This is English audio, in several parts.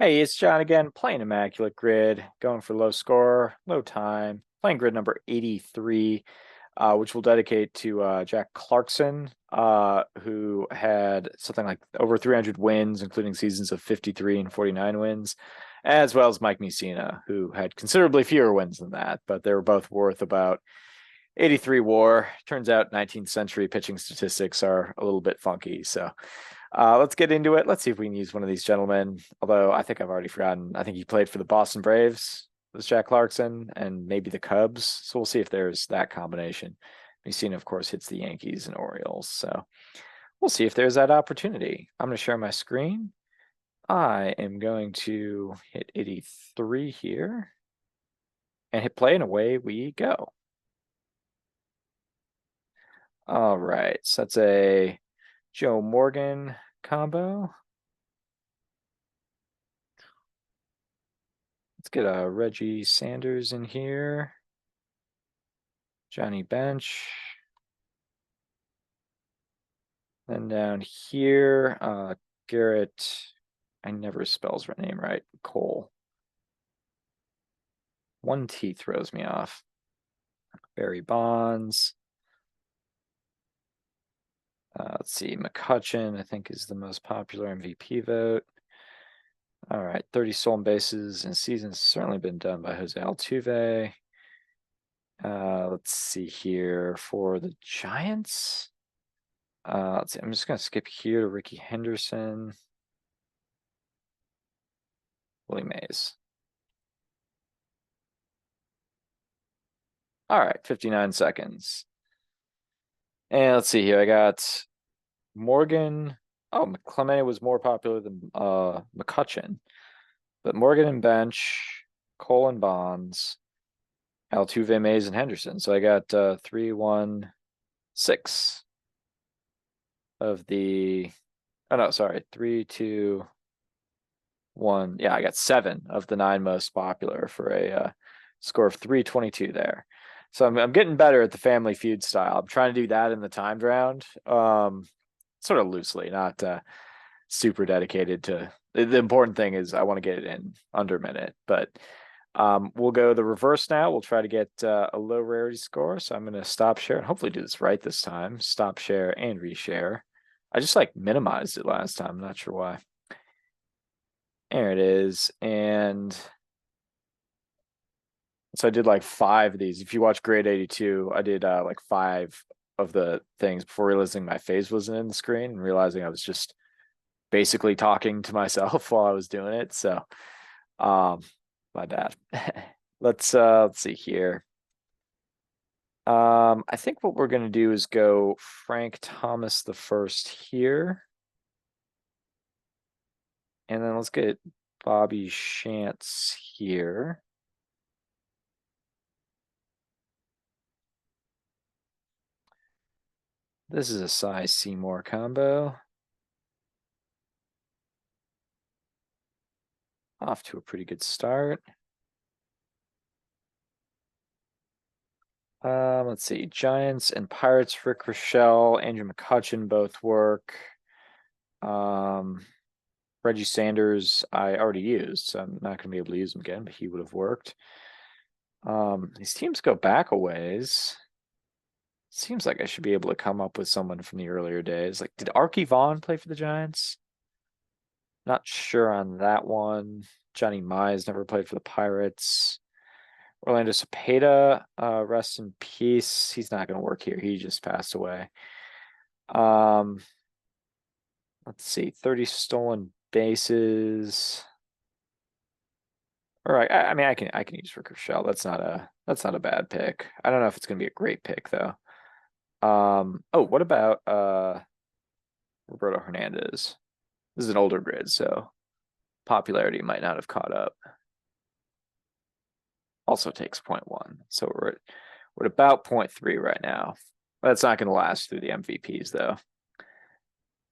Hey, it's John again, playing Immaculate Grid, going for low score, low time, playing grid number 83, which we'll dedicate to Jack Clarkson, who had something like over 300 wins, including seasons of 53 and 49 wins, as well as Mike Mussina, who had considerably fewer wins than that, but they were both worth about 83 WAR. Turns out 19th century pitching statistics are a little bit funky, so let's get into it. Let's see if we can use one of these gentlemen. Although I think I've already forgotten. I think he played for the Boston Braves, was Jack Clarkson, and maybe the Cubs. So we'll see if there's that combination. Mussina, of course, hits the Yankees and Orioles. So we'll see if there's that opportunity. I'm going to share my screen. I am going to hit 83 here and hit play, and away we go. All right. So that's a Joe Morgan combo. Let's get a Reggie Sanders in here. Johnny Bench. Then down here, Garrett, I never spells her name right, Cole. One T throws me off. Barry Bonds. Let's see, McCutcheon, I think, is the most popular MVP vote. All right, 30 stolen bases in seasons certainly been done by Jose Altuve. Let's see here for the Giants. Let's see, I'm just going to skip here to Ricky Henderson. Willie Mays. All right, 59 seconds. And let's see here. I got Morgan. Oh, Clemente was more popular than McCutcheon. But Morgan and Bench, Cole and Bonds, Altuve, Mays, and Henderson. So I got 3, 1, 6 of the. Oh no, sorry, 3, 2, 1. Yeah, I got 7 of the 9 most popular for a score of 322 there. So I'm getting better at the Family Feud style. I'm trying to do that in the timed round, sort of loosely, not super dedicated to. The important thing is I want to get it in under a minute, but we'll go the reverse now. We'll try to get a low rarity score. So I'm going to stop share and hopefully do this right this time. Stop share and reshare. I just like minimized it last time. I'm not sure why. There it is. And so I did like 5 of these. If you watch grade 82, I did like 5 of the things before realizing my face wasn't in the screen and realizing I was just basically talking to myself while I was doing it. So my bad. Let's see here. I think what we're gonna do is go Frank Thomas the first here. And then let's get Bobby Shantz here. This is a Cy Seymour combo. Off to a pretty good start. Let's see. Giants and Pirates, Rick Rochelle, Andrew McCutcheon both work. Reggie Sanders, I already used, so I'm not going to be able to use him again, but he would have worked. These teams go back a ways. Seems like I should be able to come up with someone from the earlier days. Like, did Archie Vaughn play for the Giants? Not sure on that one. Johnny Mize never played for the Pirates. Orlando Cepeda, rest in peace. He's not going to work here. He just passed away. Let's see, 30 stolen bases. All right, I mean, I can use Rick Rochelle. That's not a bad pick. I don't know if it's going to be a great pick though. Oh, what about Roberto Hernandez? This is an older grid, so popularity might not have caught up. Also takes 0.1. So we're at about 0.3 right now. That's not going to last through the MVPs though.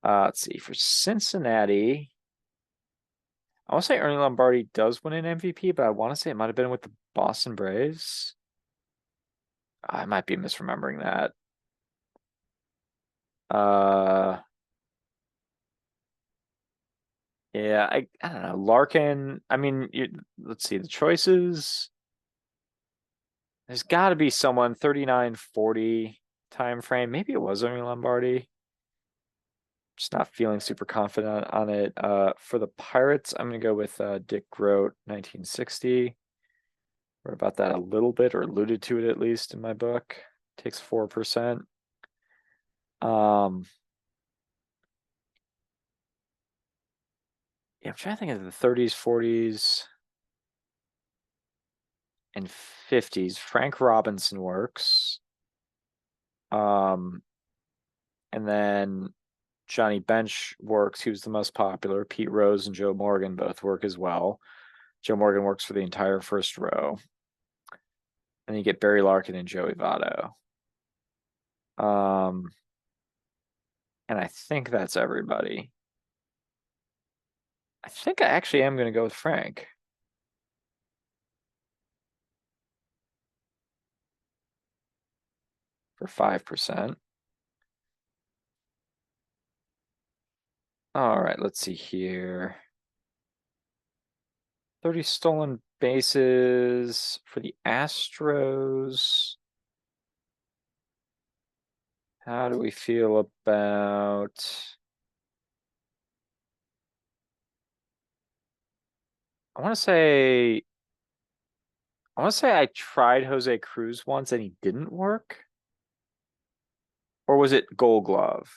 Let's see, for Cincinnati, I want to say Ernie Lombardi does win an MVP, but I want to say it might have been with the Boston Braves. I might be misremembering that. Uh, Yeah, I don't know. Larkin, I mean, let's see the choices. There's got to be someone 39-40 time frame. Maybe it was only Lombardi. Just not feeling super confident on it. For the Pirates, I'm gonna go with Dick Groat, 1960. We're about that a little bit, or alluded to it at least in my book. Takes 4%. Yeah, I'm trying to think of the 30s, 40s, and 50s. Frank Robinson works. Um, and then Johnny Bench works. He was the most popular. Pete Rose and Joe Morgan both work as well. Joe Morgan works for the entire first row. And you get Barry Larkin and Joey Votto. And I think that's everybody. I think I actually am going to go with Frank for 5%. All right, let's see here. 30 stolen bases for the Astros. How do we feel about? I want to say I tried Jose Cruz once and he didn't work. Or was it Gold Glove?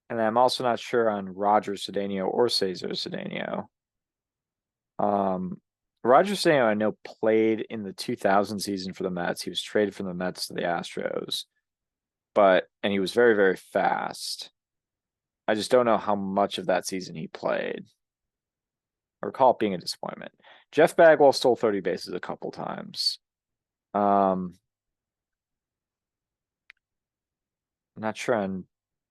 And I'm also not sure on Roger Cedeno or Cesar Cedeno. Roger Cedeno, I know, played in the 2000 season for the Mets. He was traded from the Mets to the Astros, and he was very, very fast. I just don't know how much of that season he played. I recall it being a disappointment. Jeff Bagwell stole 30 bases a couple times. I'm not sure on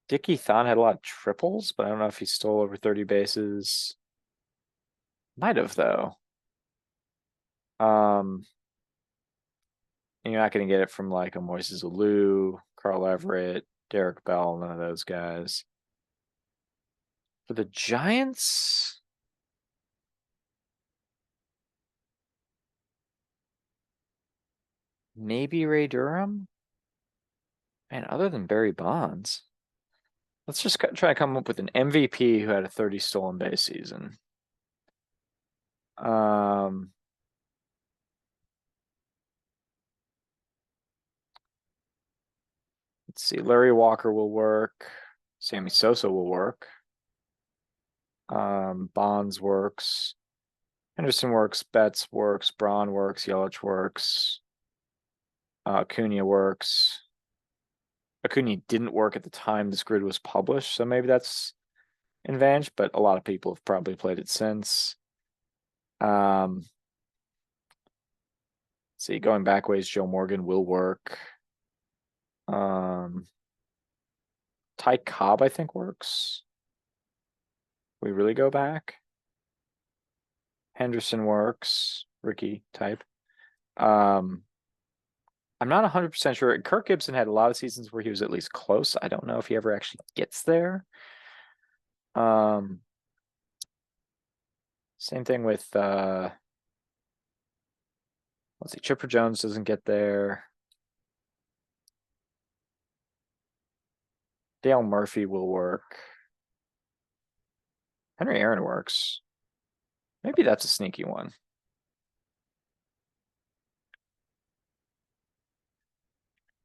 Dickie Thon had a lot of triples, but I don't know if he stole over 30 bases. Might have though. And you're not going to get it from like a Moises Alou, Carl Everett, Derek Bell, none of those guys. For the Giants, maybe Ray Durham. And other than Barry Bonds, let's just try to come up with an MVP who had a 30 stolen base season. Um, let's see. Larry Walker will work. Sammy Sosa will work. Bonds works. Henderson works. Betts works. Braun works. Yelich works. Acuna works. Acuna didn't work at the time this grid was published, so maybe that's an advantage, but a lot of people have probably played it since. See, going back ways, Joe Morgan will work. Ty Cobb, I think, works. We really go back. Henderson works. Ricky type. I'm not 100% sure. Kirk Gibson had a lot of seasons where he was at least close. I don't know if he ever actually gets there. Same thing with let's see, Chipper Jones doesn't get there. Dale Murphy will work. Henry Aaron works. Maybe that's a sneaky one.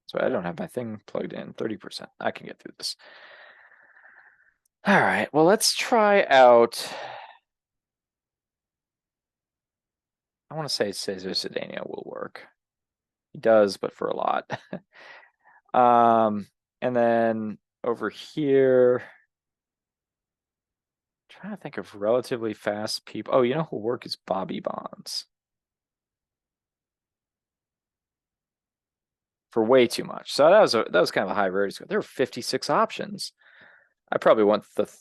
So I don't have my thing plugged in. 30%. I can get through this. All right. Well, let's try out. I want to say Cesar Cedeno will work. He does, but for a lot. And then over here, trying to think of relatively fast people. Oh, you know who'll work is Bobby Bonds. For way too much. So that was kind of a high rarity score. There were 56 options. I probably went the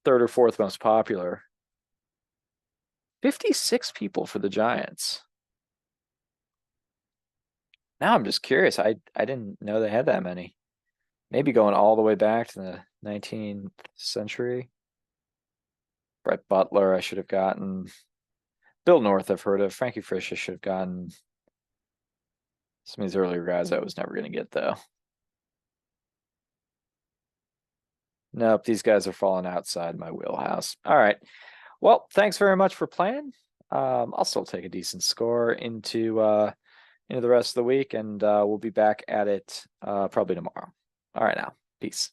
third or fourth most popular. 56 people for the Giants. Now I'm just curious. I didn't know they had that many. Maybe going all the way back to the 19th century. Brett Butler, I should have gotten. Bill North, I've heard of. Frankie Frisch, I should have gotten. Some of these earlier guys I was never going to get, though. Nope, these guys are falling outside my wheelhouse. All right. Well, thanks very much for playing. I'll still take a decent score into the rest of the week, and we'll be back at it probably tomorrow. All right, now. Peace.